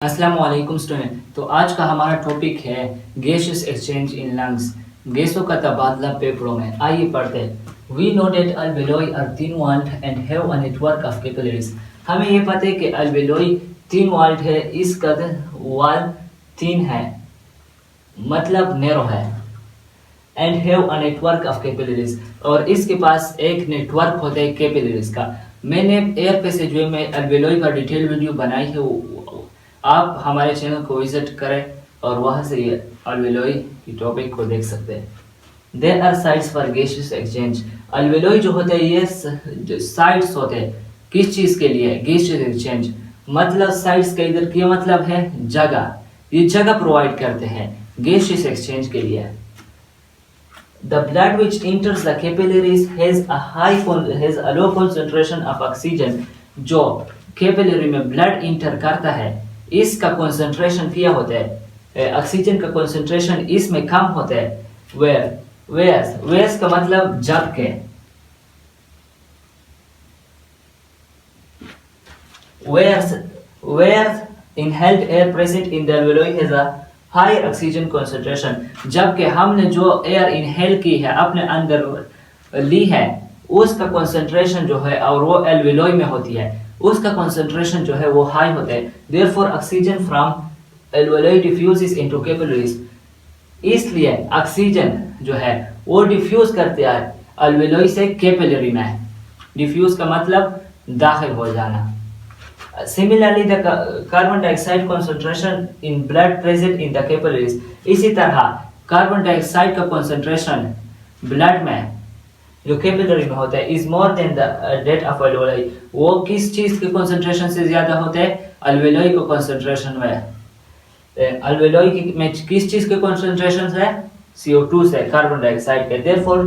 अस्सलाम वालेकुम स्टूडेंट। तो आज का हमारा टॉपिक है गैसेस एक्सचेंज इन लंग्स, गैसों का तबादला फेफड़ों में। आइए पढ़ते हैं। We know that alveoli are thin walled and have a network of capillaries. हमें ये पता है कि अल्वेओलाई थिन वॉल्ड है, इसका वॉल थिन है मतलब नैरो है, and have a network of capillaries, और इसके पास एक नेटवर्क होता है कैपिलरीज का। मैंने एयर पैसेजवे में अल्वेओलाई का डिटेल वीडियो बनाई है, आप हमारे चैनल को विजिट करें और वहां से ये अल्वेओलाई की टॉपिक को देख सकते हैं। There are sites for gases exchange. Alveoli जो होते हैं ये साइट्स होते हैं किस चीज के लिए? Gases exchange. मतलब साइट्स का इधर क्या मतलब है? जगह। ये जगह प्रोवाइड करते हैं गैसेस एक्सचेंज के लिए। The blood which enters the capillaries has a low concentration of oxygen। जो कैपिलरी में ब्लड इंटर करता है इसका कंसंट्रेशन क्या होता है? ऑक्सीजन का कंसंट्रेशन इसमें कम होता है। वेयर्स का मतलब जबकि। Whereas inhaled air present in the alveoli has a higher oxygen concentration। जबकि हमने जो एयर इनहेल की है, अपने अंदर ली है, उसका कंसंट्रेशन जो है और वो एल्वेओलाई में होती है, उसका कंसंट्रेशन जो है वो हाई होता है। Therefore oxygen from alveoli diffuses into capillaries. इसलिए ऑक्सीजन जो है वो डिफ्यूज करते हैं एल्वेओलाई से कैपिलरी में। डिफ्यूज का मतलब दाखिल हो जाना। Similarly, the carbon dioxide concentration in blood present in the capillaries। इसी तरह कार्बन डाइऑक्साइड का concentration ब्लड में जो कैपिलरी में होता है is more than the that of alveoli. वो किस चीज के कंसंट्रेशन से ज्यादा होते हैं? अल्वेओलाई को कंसंट्रेशन में। अल्वेओलाई में किस चीज के कंसंट्रेशन है? CO2 से, कार्बन डाइऑक्साइड के। Therefore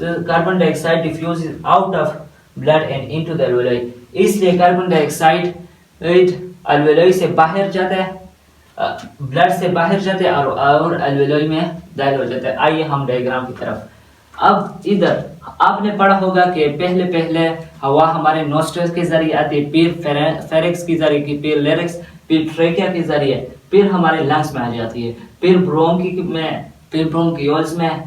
carbon dioxide diffuses out of blood and into the alveoli. इसलिए कार्बन डाइऑक्साइड अल्वेओलाई से बाहर जाता है, ब्लड से बाहर जाते हैं और अल्वेओलाई में दाखिल हो जाता है। आइए हम डायग्राम की तरफ। अब इधर आपने पढ़ा होगा कि पहले हवा हमारे नोस्ट्रल्स के जरिए आती है, फिर फेरिक्स के जरिए, फिर लेरिक्स, फिर ट्रेकिया के जरिए, फिर हमारे लंग्स में आ जाती है, फिर ब्रोंकियोल्स में,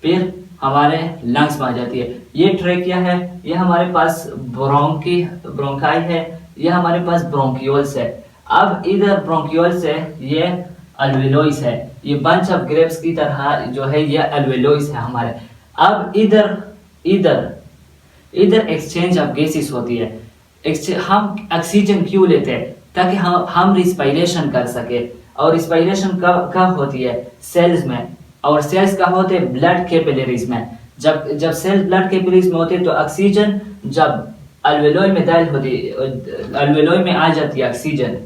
फिर हमारे लंग्स में आ जाती है। ये ट्रेकिया है, ये हमारे पास ब्रोंकाई है, ये हमारे पास ब्रोंकियोल्स है। अब इधर ब्रोंकियोल्स है, ये अल्वेओलाइस है, ये बंच ऑफ ग्रेप्स की तरह जो है ये अल्वेओलाइस है हमारे। अब इधर एक्सचेंज ऑफ गैसेस होती है। हम ऑक्सीजन क्यों लेते हैं? ताकि हम रिस्पायरेशन कर सके। और रिस्पायरेशन कब होती है? सेल्स में। और सेल्स कहाँ होते हैं? ब्लड कैपिलरीज में। जब सेल ब्लड कैपिलरीज में होते हैं तो ऑक्सीजन जब अल्वेओलाई में दाखिल होती है, अल्वेओलाई में आ जाती है ऑक्सीजन,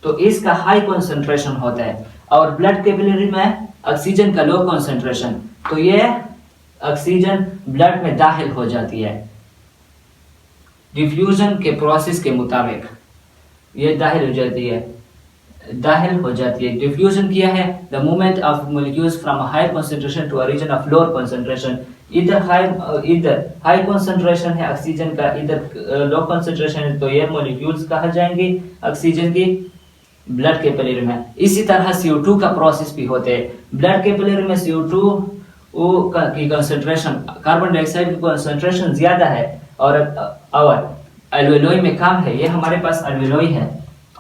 तो इसका हाई कंसंट्रेशन होता है। और ब्लड कैपिलरी में ऑक्सीजन का लो कंसंट्रेशन, तो ये ऑक्सीजन ब्लड में दाखिल हो जाती है डिफ्यूजन के प्रोसेस के मुताबिक। ये दाखिल हो जाती है। डिफ्यूजन किया है the movement of molecules from a high concentration to a region of lower concentration. इधर हाई कंसंट्रेशन है ऑक्सीजन का, इधर लो कंसंट्रेशन है, तो ये मॉलिक्यूल्स कहाँ जाएंगे ऑक्सीजन की? ब्लड कैपिलरी में। इसी तरह CO2 का प्रोसेस भी होते हैं। ब्लड कैपिलरी में CO2 की कंसंट्रेशन, कार्बन डाइऑक्साइड की कंसंट्रेशन ज्यादा है और अल्वेओलाई में कम है। ये हमारे पास अल्वेओलाई है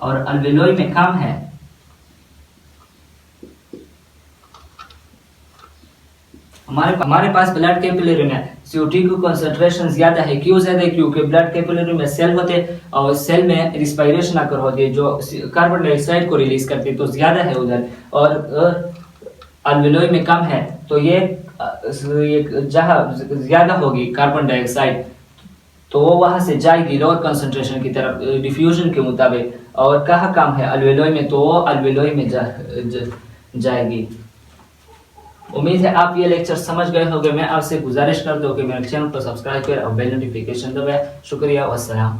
और अल्वेओलाई में कम है। हमारे पास ब्लड कैपिलरी में CO2 की कंसंट्रेशन ज्यादा है। क्यों ज्यादा है? क्योंकि ब्लड कैपिलरी में सेल होते हैं और सेल में रिस्पायरेशन अगर होती है जो कार्बन डाइऑक्साइड को रिलीज करती है, तो ज्यादा है उधर, और अल्वेओलाई में कम है, तो ये जहाँ ज्यादा होगी कार्बन डाइऑक्साइड, तो वो वहां से जाएगी लोअर कंसंट्रेशन की तरफ डिफ्यूजन के मुताबिक। और कहाँ कम है? अल्वेओलाई में, तो वो अल्वेओलाई में जाएगी। उम्मीद है आप ये लेक्चर समझ गए होंगे। मैं आपसे गुजारिश करता हूँ कि मेरे चैनल को सब्सक्राइब करें और बेल नोटिफिकेशन दबाएं। शुक्रिया, वस्सलाम।